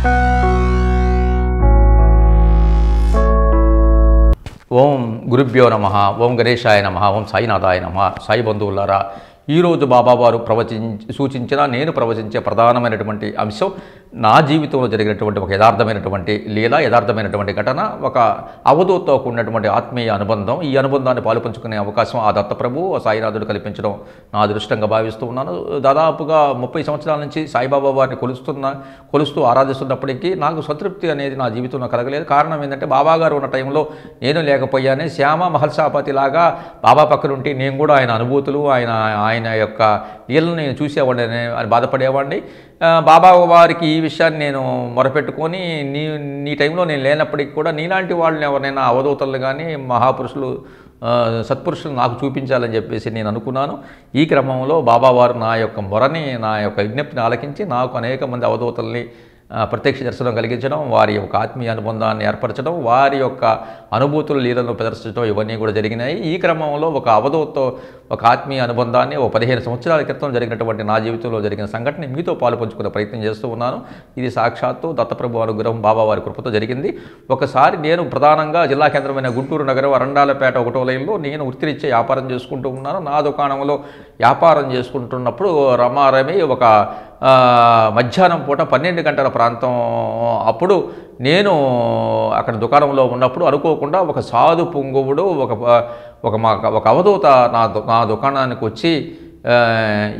ఓం గురుభ్యో నమః. ఓం గణేశాయ నమః. ఓం సాయినాథాయ నమః. సాయి బంధువులారా, ఈరోజు బాబావారు సూచించిన నేను ప్రవచించే ప్రధానమైనటువంటి అంశం నా జీవితంలో జరిగినటువంటి ఒక యథార్థమైనటువంటి లీల, యథార్థమైనటువంటి ఘటన, ఒక అవధూతతో కూడినటువంటి ఆత్మీయ అనుబంధం. ఈ అనుబంధాన్ని పాలుపంచుకునే అవకాశం ఆ దత్తప్రభు, ఆ సాయినాథుడు కల్పించడం నా అదృష్టంగా భావిస్తూ ఉన్నాను. దాదాపుగా 30 సంవత్సరాల నుంచి సాయిబాబా వారిని కొలుస్తూ ఆరాధిస్తున్నప్పటికీ నాకు సంతృప్తి అనేది నా జీవితంలో కలగలేదు. కారణం ఏంటంటే బాబా గారు ఉన్న టైంలో నేను లేకపోయానే. శ్యామ మహర్షాపతి లాగా బాబా పక్కన ఉంటే నేను కూడా ఆయన అనుభూతులు, ఆయన యొక్క లీలను నేను చూసేవాడిని అని బాధపడేవాడిని. బాబా వారికి ఈ విషయాన్ని నేను మొరపెట్టుకొని నీ టైంలో నేను లేనప్పటికీ కూడా నీలాంటి వాళ్ళని ఎవరైనా అవధూతలు కానీ మహాపురుషులు సత్పురుషులు నాకు చూపించాలని చెప్పేసి నేను అనుకున్నాను. ఈ క్రమంలో బాబావారు నా యొక్క మొరని, నా యొక్క విజ్ఞప్తిని ఆలకించి నాకు అనేక మంది అవధూతల్ని ప్రత్యక్ష దర్శనం కలిగించడం, వారి యొక్క ఆత్మీయ అనుబంధాన్ని ఏర్పరచడం, వారి యొక్క అనుభూతుల లీలను ప్రదర్శించడం, ఇవన్నీ కూడా జరిగినాయి. ఈ క్రమంలో ఒక అవధూతతో ఒక ఆత్మీయ అనుబంధాన్ని 15 సంవత్సరాల క్రితం జరిగినటువంటి నా జీవితంలో జరిగిన సంఘటన మీతో పాలు పంచుకునే ప్రయత్నం చేస్తూ ఉన్నాను. ఇది సాక్షాత్తు దత్తప్రభు అనుగ్రహం బాబావారి కృపతో జరిగింది. ఒకసారి నేను ప్రధానంగా జిల్లా కేంద్రమైన గుంటూరు నగరం అరండాలపేట 1వ లైన్లో నేను వృత్తిరీత్యా వ్యాపారం చేసుకుంటూ ఉన్నాను. నా దుకాణంలో వ్యాపారం చేసుకుంటున్నప్పుడు రమారమి ఒక మధ్యాహ్నం పూట 12 గంటల ప్రాంతం అప్పుడు నేను అక్కడ దుకాణంలో ఉన్నప్పుడు అనుకోకుండా ఒక సాధు పుంగవుడు ఒక అవధూత నా దుకాణానికి వచ్చి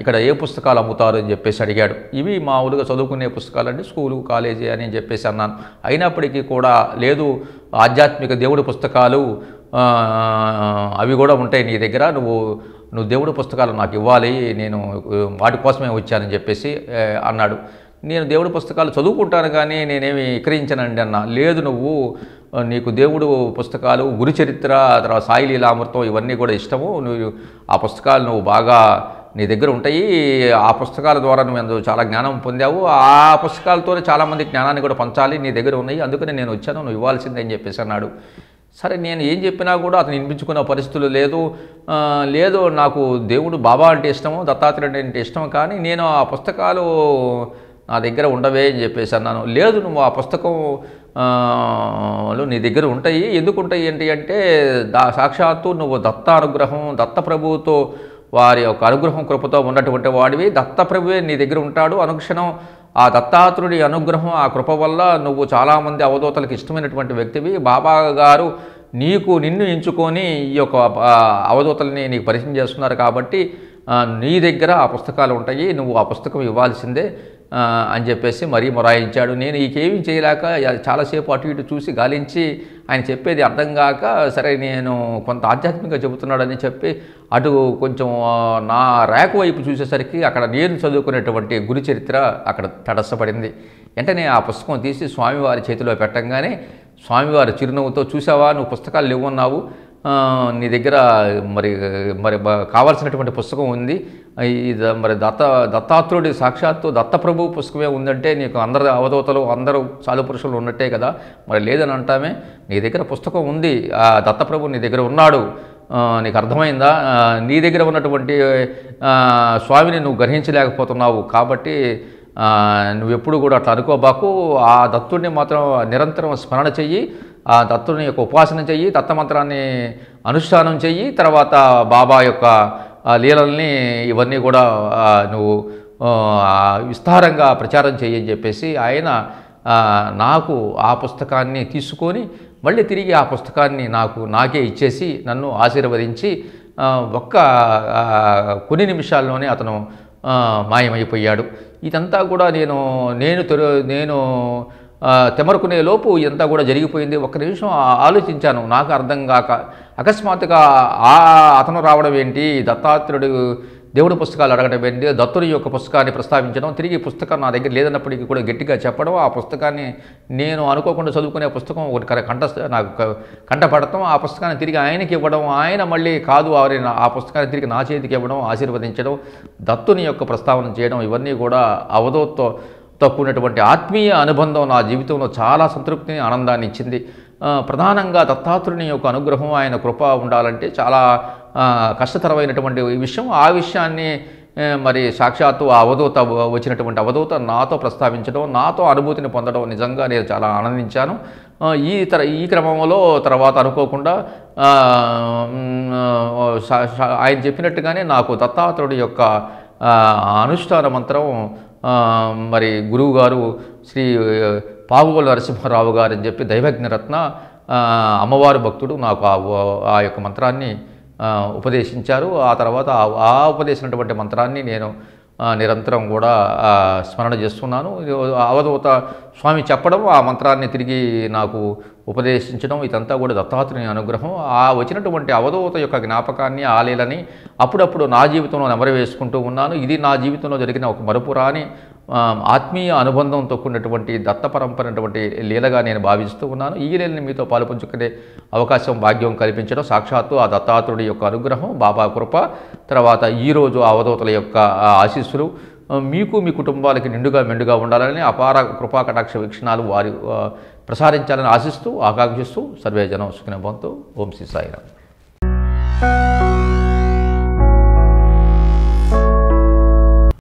ఇక్కడ ఏ పుస్తకాలు అమ్ముతారు అని చెప్పేసి అడిగాడు. ఇవి మామూలుగా చదువుకునే పుస్తకాలండి, స్కూలు కాలేజీ అని చెప్పేసి అన్నాను. అయినప్పటికీ కూడా లేదు, ఆధ్యాత్మిక దేవుడి పుస్తకాలు అవి కూడా ఉంటాయి నీ దగ్గర, నువ్వు దేవుడి పుస్తకాలు నాకు ఇవ్వాలి, నేను వాటి కోసమే వచ్చానని చెప్పేసి అన్నాడు. నేను దేవుడి పుస్తకాలు చదువుకుంటాను కానీ నేనేమి విక్రయించనండి అన్నా. లేదు, నీకు దేవుడు పుస్తకాలు, గురుచరిత్ర, తర్వాత సాయి లీలామృతం ఇవన్నీ కూడా ఇష్టము, ఆ పుస్తకాలు నువ్వు బాగా నీ దగ్గర ఉంటాయి, ఆ పుస్తకాల ద్వారా నువ్వు చాలా జ్ఞానం పొందావు, ఆ పుస్తకాలతోనే చాలామంది జ్ఞానాన్ని కూడా పంచాలి, నీ దగ్గర ఉన్నాయి, అందుకని నేను వచ్చాను, నువ్వు ఇవ్వాల్సిందే అని చెప్పేసి అన్నాడు. సరే, నేను ఏం చెప్పినా కూడా అతను వినిపించుకున్న పరిస్థితులు లేదు, నాకు దేవుడు బాబా అంటే ఇష్టము, దత్తాత్రేయుడు అంటే ఇష్టం, కానీ నేను ఆ పుస్తకాలు నా దగ్గర ఉండవే అని చెప్పేసి అన్నాను. లేదు, నువ్వు ఆ పుస్తకం నీ దగ్గర ఉంటాయి, ఎందుకు ఉంటాయి ఏంటి అంటే సాక్షాత్తు నువ్వు దత్త అనుగ్రహం, దత్తప్రభువుతో వారి యొక్క అనుగ్రహం కృపతో ఉన్నటువంటి వాడివి, దత్తప్రభువే నీ దగ్గర ఉంటాడు, అనుక్షణం ఆ దత్తాత్రేయుడి అనుగ్రహం, ఆ కృప వల్ల నువ్వు చాలామంది అవధూతలకు ఇష్టమైనటువంటి వ్యక్తివి, బాబా గారు నిన్ను ఎంచుకొని ఈ యొక్క అవధూతల్ని నీకు పరిచయం చేస్తున్నారు కాబట్టి నీ దగ్గర ఆ పుస్తకాలు ఉంటాయి, నువ్వు ఆ పుస్తకం ఇవ్వాల్సిందే అని చెప్పేసి మరీ మొరాయించాడు. నేను ఇంకేమీ చేయలేక చాలాసేపు అటు ఇటు చూసి గాలించి ఆయన చెప్పేది అర్థం కాక, సరే నేను కొంత ఆధ్యాత్మికంగా చెబుతున్నాడని చెప్పి అటు కొంచెం నా ర్యాక్ వైపు చూసేసరికి అక్కడ నేను చదువుకునేటువంటి గురుచరిత్ర అక్కడ తటస్థపడింది. వెంటనే ఆ పుస్తకం తీసి స్వామివారి చేతిలో పెట్టంగానే స్వామివారి చిరునవ్వుతో, చూసావా, నువ్వు పుస్తకాలు లేవన్నావు, నీ దగ్గర మరి కావాల్సినటువంటి పుస్తకం ఉంది, మరి దత్తాత్రేయుడి సాక్షాత్తు దత్తప్రభు పుస్తకమే ఉందంటే నీకు అందరు అవధూతలు అందరూ సాధు పురుషులు ఉన్నట్టే కదా, మరి లేదని అంటామే, నీ దగ్గర పుస్తకం ఉంది, ఆ దత్తప్రభు నీ దగ్గర ఉన్నాడు, నీకు అర్థమైందా, నీ దగ్గర ఉన్నటువంటి స్వామిని నువ్వు గ్రహించలేకపోతున్నావు, కాబట్టి నువ్వెప్పుడు కూడా అట్లా అనుకోబాకు, ఆ దత్తుడిని మాత్రం నిరంతరం స్మరణ చెయ్యి, ఆ దత్తుని యొక్క ఉపాసన చెయ్యి, దత్తమంత్రాన్ని అనుష్ఠానం చెయ్యి, తర్వాత బాబా యొక్క లీలల్ని ఇవన్నీ కూడా నువ్వు విస్తారంగా ప్రచారం చెయ్యని చెప్పేసి ఆయన నాకు ఆ పుస్తకాన్ని తీసుకొని మళ్ళీ తిరిగి ఆ పుస్తకాన్ని నాకే ఇచ్చేసి నన్ను ఆశీర్వదించి కొన్ని నిమిషాల్లోనే అతను మాయమైపోయాడు. ఇదంతా కూడా నేను తెమరుకునే లోపు ఇదంతా కూడా జరిగిపోయింది. ఒక్క నిమిషం ఆలోచించాను, నాకు అర్థం కాక అకస్మాత్తుగా అతను రావడం ఏంటి, దత్తాత్రేయుడు దేవుడి పుస్తకాలు అడగడం ఏంటి, దత్తుని యొక్క పుస్తకాన్ని ప్రస్తావించడం, తిరిగి పుస్తకం నా దగ్గర లేదన్నప్పటికీ కూడా గట్టిగా చెప్పడం, ఆ పుస్తకాన్ని నేను అనుకోకుండా చదువుకునే పుస్తకం ఒకటి నాకు కంటపడటం, ఆ పుస్తకాన్ని తిరిగి ఆయనకి ఇవ్వడం, ఆయన మళ్ళీ కాదు ఆ పుస్తకాన్ని తిరిగి నా చేతికి ఇవ్వడం, ఆశీర్వదించడం, దత్తుని యొక్క ప్రస్తావన చేయడం, ఇవన్నీ కూడా అవధూతతో కూడినటువంటి ఆత్మీయ అనుబంధం నా జీవితంలో చాలా సంతృప్తిని, ఆనందాన్ని ఇచ్చింది. ప్రధానంగా దత్తాత్రేయుని యొక్క అనుగ్రహం, ఆయన కృప ఉండాలంటే చాలా కష్టతరమైనటువంటి విషయం. ఆ విషయాన్ని మరి సాక్షాత్తు ఆ అవధూత వచ్చినటువంటి అవధూత నాతో ప్రస్తావించడం, నాతో అనుభూతిని పొందడం నిజంగా నేను చాలా ఆనందించాను. ఈ క్రమంలో తర్వాత అనుకోకుండా ఆయన చెప్పినట్టుగానే నాకు దత్తాత్రేయుడి యొక్క అనుష్ఠాన మంత్రం మరి గురువుగారు శ్రీ పావుగోలు నరసింహారావు గారు అని చెప్పి దైవజ్ఞరత్న అమ్మవారి భక్తుడు నాకు ఆ యొక్క మంత్రాన్ని ఉపదేశించారు. ఆ తర్వాత ఆ ఉపదేశించినటువంటి మంత్రాన్ని నేను నిరంతరం కూడా స్మరణ చేస్తున్నాను. అవధూత స్వామి చెప్పడం, ఆ మంత్రాన్ని తిరిగి నాకు ఉపదేశించడం, ఇదంతా కూడా దత్తాత్రేయుని అనుగ్రహం. ఆ వచ్చినటువంటి అవధూత యొక్క జ్ఞాపకాన్ని, ఆ లీలని అప్పుడప్పుడు నా జీవితంలో నెమరు వేసుకుంటూ ఉన్నాను. ఇది నా జీవితంలో జరిగిన ఒక మరుపురాని ఆత్మీయ అనుబంధంతో కూడినటువంటి దత్త పరంపరటువంటి లీలగా నేను భావిస్తూ ఉన్నాను. ఈ లీలని మీతో పాలుపంచుకునే అవకాశం, భాగ్యం కల్పించడం సాక్షాత్తు ఆ దత్తాత్రేయుడి యొక్క అనుగ్రహం, బాబా కృప, తర్వాత ఈరోజు అవధూతల యొక్క ఆశీస్సులు మీకు మీ కుటుంబాలకి నిండుగా మెండుగా ఉండాలని, అపార కృపా కటాక్ష వీక్షణాలు వారి ప్రసారించాలని ఆశిస్తూ, ఆకాంక్షిస్తూ సర్వే జనం సుఖినో భవంతు. ఓం శ్రీ సాయిరామ్.